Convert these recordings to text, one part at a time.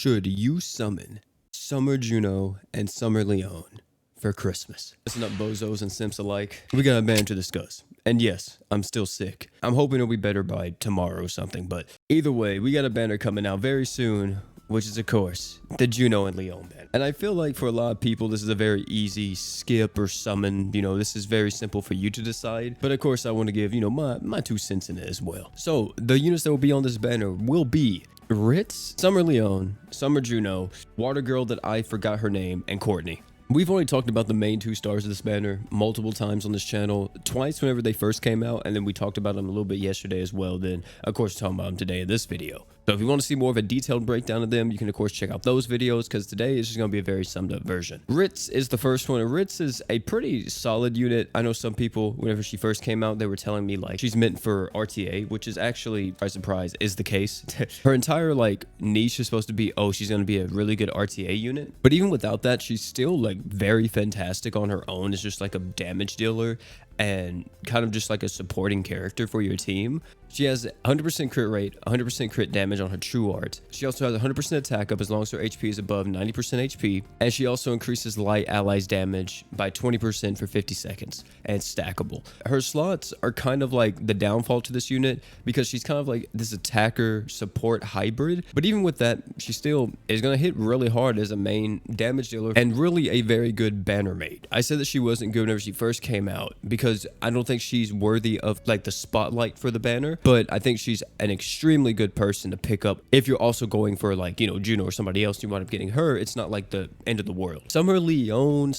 should you summon Summer Juno and Summer Leone for Christmas? Listen up, bozos and simps alike. We got a banner to discuss. And yes, I'm still sick. I'm hoping it'll be better by tomorrow or something. But either way, we got a banner coming out very soon, which is, of course, the Juno and Leone banner. And I feel like for a lot of people, this is a very easy skip or summon. You know, this is very simple for you to decide. But of course, I want to give, you know, my 2 cents in it as well. So the units that will be on this banner will be Ritz, Summer Leone, Summer Juno, Water Girl that I forgot her name, and Courtney. We've already talked about the main 2 stars of this banner multiple times on this channel, twice whenever they first came out, and then we talked about them a little bit yesterday as well. Then, of course, talking about them today in this video. So if you want to see more of a detailed breakdown of them, you can, of course, check out those videos, because today is just going to be a very summed up version. Ritz is the first one. Ritz is a pretty solid unit. I know some people, whenever she first came out, they were telling me, like, she's meant for RTA, which is actually, by surprise, is the case. Her entire, like, niche is supposed to be, oh, she's going to be a really good RTA unit. But even without that, she's still, like, very fantastic on her own. It's just like a damage dealer and kind of just like a supporting character for your team. She has 100% crit rate, 100% crit damage on her true art. She also has 100% attack up as long as her HP is above 90% HP. And she also increases light allies damage by 20% for 50 seconds. And it's stackable. Her slots are kind of like the downfall to this unit because she's kind of like this attacker support hybrid. But even with that, she still is going to hit really hard as a main damage dealer and really a very good banner mate. I said that she wasn't good whenever she first came out because I don't think she's worthy of like the spotlight for the banner. But I think she's an extremely good person to pick up if you're also going for like, you know, Juno or somebody else. You wind up getting her. It's not like the end of the world. Summer Leone.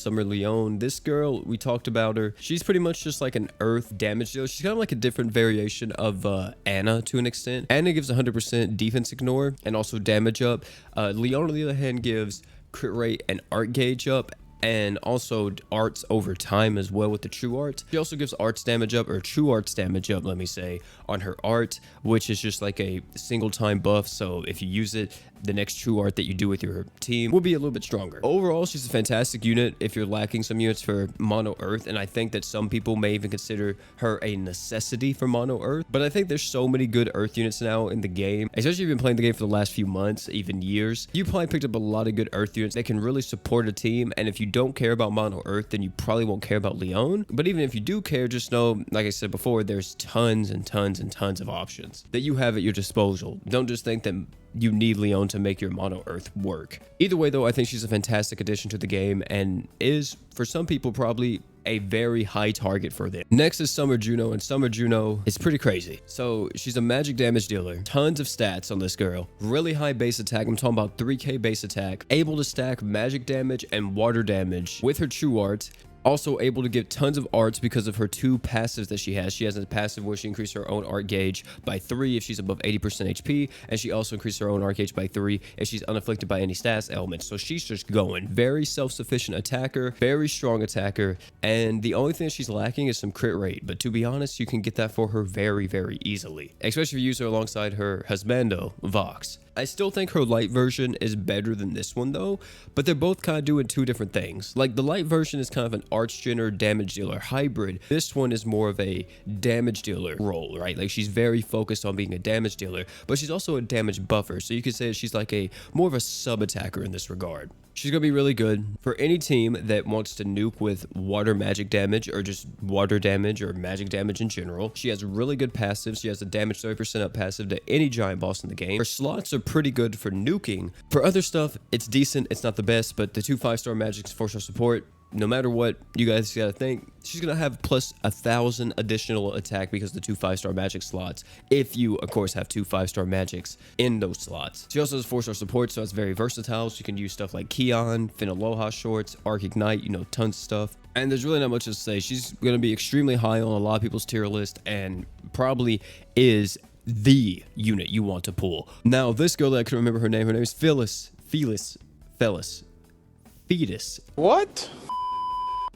This girl, we talked about her. She's pretty much just like an earth damage dealer. She's kind of like a different variation of Anna to an extent. Anna gives 100% defense ignore and also damage up. Leone, on the other hand, gives crit rate and art gauge up, and also arts over time as well with the true art. She also gives arts damage up, or true arts damage up, let me say, on her art, which is just like a single time buff. So if you use it, the next true art that you do with your team will be a little bit stronger. Overall, she's a fantastic unit if you're lacking some units for mono earth, and I think that some people may even consider her a necessity for mono earth. But I think there's so many good earth units now in the game, especially if you've been playing the game for the last few months, even years. You probably picked up a lot of good earth units that can really support a team, and if you don't care about mono earth, then you probably won't care about Leone. But even if you do care, just know, like I said before, there's tons and tons and tons of options that you have at your disposal. Don't just think that you need Leone to make your mono earth work. Either way though, I think she's a fantastic addition to the game and is, for some people, probably a very high target for them. Next is Summer Juno, and Summer Juno is pretty crazy. So she's a magic damage dealer. Tons of stats on this girl. Really high base attack. I'm talking about 3k base attack. Able to stack magic damage and water damage with her true art. Also able to give tons of arts because of her 2 passives that she has. She has a passive where she increases her own art gauge by 3 if she's above 80% HP, and she also increases her own art gauge by 3 if she's unafflicted by any stats elements. So she's just going. Very self-sufficient attacker, very strong attacker, and the only thing she's lacking is some crit rate. But to be honest, you can get that for her very, very easily, especially if you use her alongside her husbando, Vox. I still think her light version is better than this one though, but they're both kind of doing 2 different things. Like the light version is kind of an arch generator damage dealer hybrid. This one is more of a damage dealer role, right? Like she's very focused on being a damage dealer, but she's also a damage buffer. So you could say she's like a more of a sub attacker in this regard. She's going to be really good for any team that wants to nuke with water magic damage or just water damage or magic damage in general. She has really good passives. She has a damage 30% up passive to any giant boss in the game. Her slots are pretty good for nuking. For other stuff, it's decent. It's not the best, but the 2 5-star magics, 4-star support, no matter what you guys gotta think, she's gonna have plus 1,000 additional attack because of the 2 5-star magic slots, if you of course have 2 5-star magics in those slots. She also has 4-star support, so it's very versatile. So you can use stuff like Keon, Finaloha shorts, Arc Ignite, you know, tons of stuff. And there's really not much to say. She's gonna be extremely high on a lot of people's tier list and probably is the unit you want to pull. Now this girl that I couldn't remember her name is Felis. What?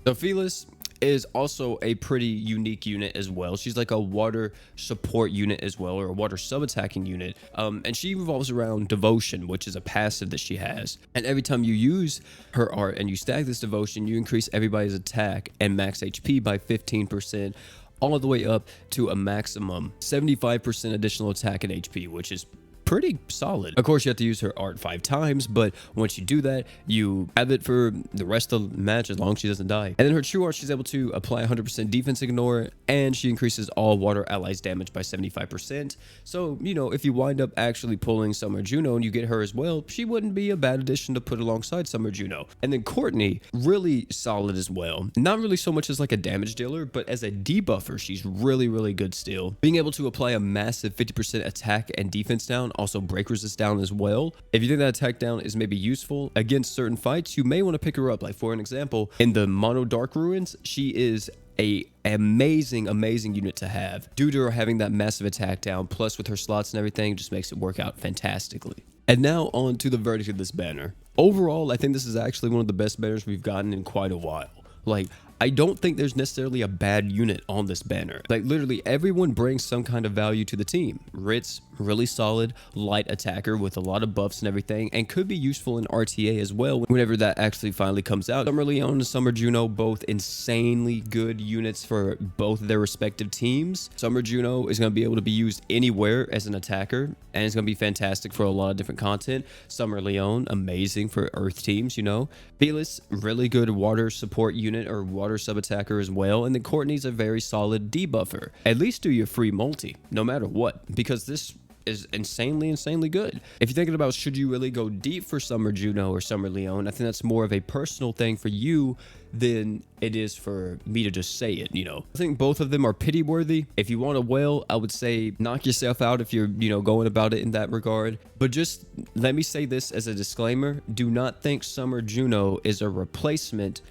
So Felis is also a pretty unique unit as well. She's like a water support unit as well, or a water sub-attacking unit. And she revolves around devotion, which is a passive that she has. And every time you use her art and you stack this devotion, you increase everybody's attack and max HP by 15%, all the way up to a maximum 75% additional attack and HP, which is pretty solid. Of course, you have to use her art 5 times, but once you do that, you have it for the rest of the match as long as she doesn't die. And then her true art, she's able to apply 100% defense ignore, and she increases all water allies damage by 75%. So, you know, if you wind up actually pulling Summer Juno and you get her as well, she wouldn't be a bad addition to put alongside Summer Juno. And then Courtney, really solid as well. Not really so much as like a damage dealer, but as a debuffer, she's really, really good still. Being able to apply a massive 50% attack and defense down, also break resist down as well. If you think that attack down is maybe useful against certain fights, you may want to pick her up. Like for an example, in the Mono Dark Ruins, she is a amazing unit to have due to her having that massive attack down, plus with her slots and everything, just makes it work out fantastically. And now on to the verdict of this banner. Overall, I think this is actually one of the best banners we've gotten in quite a while. Like, I don't think there's necessarily a bad unit on this banner. Like, literally everyone brings some kind of value to the team. Ritz, really solid, light attacker with a lot of buffs and everything, and could be useful in RTA as well whenever that actually finally comes out. Summer Leone and Summer Juno, both insanely good units for both their respective teams. Summer Juno is going to be able to be used anywhere as an attacker, and it's going to be fantastic for a lot of different content. Summer Leone, amazing for earth teams, you know. Felis, really good water support unit or water sub-attacker as well. And then Courtney's a very solid debuffer. At least do your free multi, no matter what, because this is insanely good. If you're thinking about should you really go deep for Summer Juno or Summer Leone, I think that's more of a personal thing for you than it is for me to just say it, you know. I think both of them are pity worthy. If you want a whale, I would say knock yourself out if you're, you know, going about it in that regard. But just let me say this as a disclaimer, do not think Summer Juno is a replacement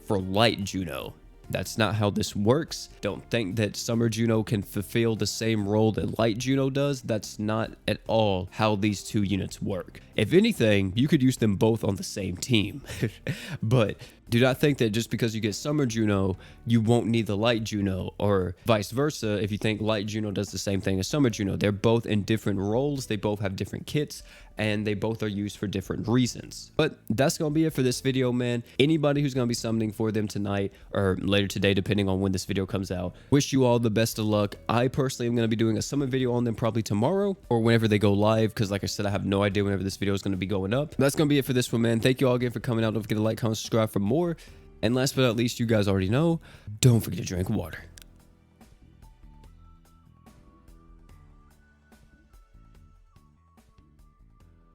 for Light Juno. That's not how this works. Don't think that Summer Juno can fulfill the same role that Light Juno does. That's not at all how these two units work. If anything, you could use them both on the same team. But do not think that just because you get Summer Juno, you won't need the Light Juno, or vice versa if you think Light Juno does the same thing as Summer Juno. They're both in different roles, they both have different kits, and they both are used for different reasons. But that's gonna be it for this video, man. Anybody who's gonna be summoning for them tonight or later today, depending on when this video comes out, wish you all the best of luck. I personally am gonna be doing a summon video on them probably tomorrow or whenever they go live, because like I said, I have no idea whenever this video is gonna be going up. That's gonna be it for this one, man. Thank you all again for coming out. Don't forget to like, comment, subscribe for more. And last but not least, you guys already know, don't forget to drink water.